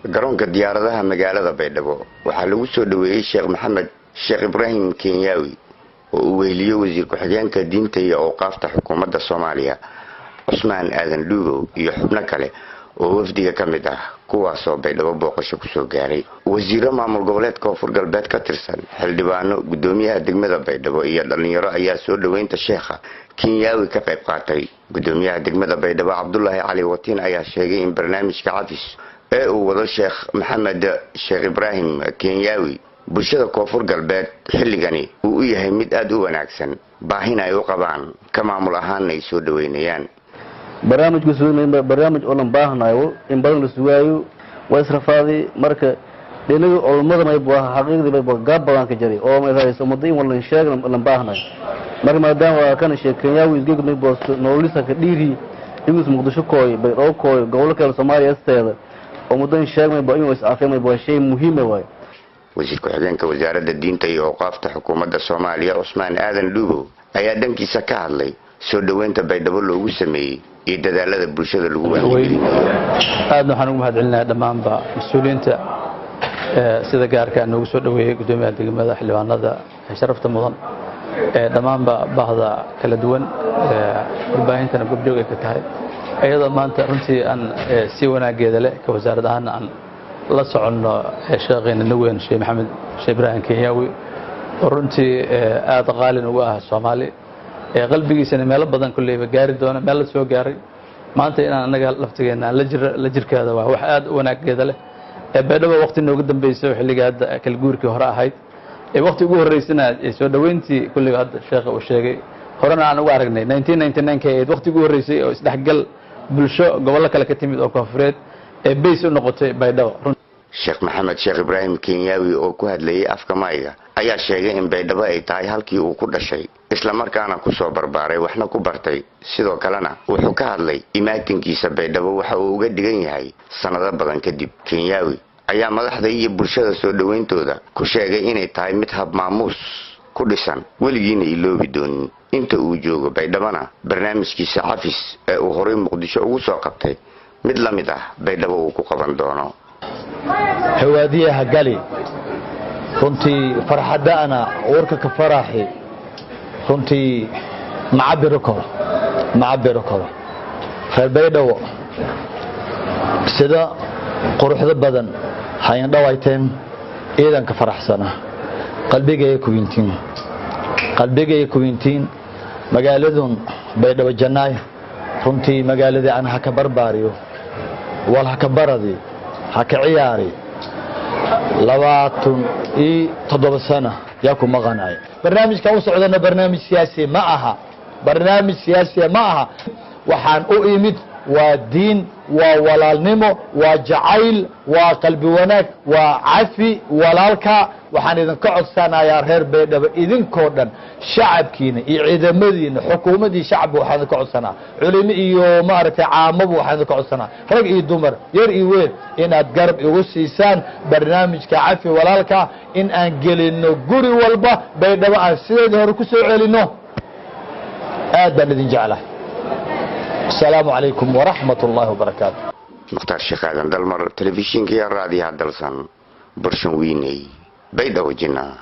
garoonka diyaaradaha magaalada Baydhabo waxaa lagu soo dhaweeyay Sheekh Maxamed Sheekh Ibrahim Kenyawi oo uu weheliyo wasiir ku-xigeenka diinta iyo awqaafta xukuumadda Soomaaliya Usmaan Aadan Lugo iyo xubno kale oo wafdiga ka mid ah kuwaasoo Baydhabo booqasho ku soo gaaray. wasiirro maamul goboleedka Koonfur Galbeed ka tirsan xildhibaano gudoomiyaha degmada Baydhabo iyo dhalinyaro ayaa soo dhaweynta Sheekha Kenyawi ka qayb qaatay. gudoomiyaha degmada Baydhabo Cabdullaahi Cali Watiin ayaa sheegay in barnaamijka cafis ee uu wado Sheekh Maxamed Sheekh Ibrahim Kenyawi bulshada Koonfur Galbeed xilligani uu yahay mid aad u wanaagsan baahina ay u qabaan ka maamul ahaan ay soo dhaweynayaan. barnaamijku suuqnaa barnaamij oo lan baahnayo in badan la suugayo way israfaadi marka dhinaca olmada may baa xaqiiqdi bay gaab badan ka jiray oo ma raayso muday wala sheeg lan baahnayo marka maadaama kan Sheekh Kenyawi isgeeg may boos noolisa ka dhiiri inuu Muqdisho kooy bay oo kooy gobolka Soomaaliya asteeda oo muday sheeg may baa inuu isafay may baa shay muhiim ah. wasiir ku-xigeenka wasaaradda diinta iyo awqaafta xukuumadda Soomaaliya Usmaan Aadan Lugo ayaa dhankiisa ka hadlay soo dhaweynta Baydhabo loogu sameeyay iyo dadaalada bulshada lagu wareejiyay. aad waxaan ugu mahadcelinayaa dhammaan mas'uuliyiinta sida gaarka ah noogu soo dhaweeyay gudoomiyaha degmada xildhibaanada sharafta mudan dhammaan bahda kala duwan warbaahintana gobjoog ay ka tahay ayada maanta runtii aan si wanaageeda leh ka wasaaradda ahaan aan la socono sheekheena weyn Sheekh Maxamed Sheekh Ibrahim Kenyawi oo runtii aad qaalin ugu ah Soomaali qalbigiisana meel badan kulleeyba gaari doona meel la soo gaaray maanta in anaga laftigeena la jirkaada waa wax aad u wanaageeda leh Baydhabo waqti noogu dambeysay xilliga hadda kala guurkii hore ahayd waqti ugu horeysana soo dhaweyntii kulliga hadda sheekha uu sheegay horena aan ugu aragnay 1999 waqti ugu horeysay oo isdhexgal bulsho gobolka kale ka timid oo koonfureed beys u noqotay Baydhabo. Sheekh Maxamed Sheekh Ibrahim Kenyawi oo ku hadlayay afka Maayga ayaa sheegay in Baydhabo ay tahay halkii uu ku dhashay isla markaana ku soo barbaaray waxna ku bartay sidoo kalena wuxuu ka hadlay imaatinkiisa Baydhabo waxa uu uga dhigan yahay sanado badan kadib. Kenyawi ayaa madaxda iyo bulshada soo dhaweyntooda ku sheegay inay tahay mid hab maamuus ku dhisan weligiina iloobi doonin inta uu joogo Baydhabana barnaamijkiisa cafis ee uu horay Muqdisho ugu soo qabtay mid la mid ah Baydhabo uu ku qaban doono. حواديها قالي كنتي فرحة أنا وركك فرحي كنتي معبركم فالبيدو سدا قروح ذا بدن حين دوايتين إذا كفرح سنة قلبي جاي كوينتين مقالدون بيدو الجناي كنتي مقالدي أنا هكا برباريو ولا هكا بردي هكا عياري 27 سنة ياكم مغناي برنامج كوسع عندنا برنامج سياسي معها وحان أؤمد ودين وولالنمو وجعيل وقلبي وناك وعفي ولالكا وحان إذن كعد سنة يا رهير بيدب إذن كودن شعب كينا إعيدا مدين حكومة دي شعب وحان كعد سنة علمي إيو مارك عامب وحان كعد سنة رق إي دمر ير إيوين إن أتقرب إيوسيسان برنامج كعفي ولالكا إن أنجلينو قري والبا بيدب أسيد هركسو علينو آدم الذين جعله. السلام عليكم ورحمة الله وبركاته. مختار شيخ آدم دلمر تلفزيون كي الراديو هادلسان برشنويني بيدا وجنا.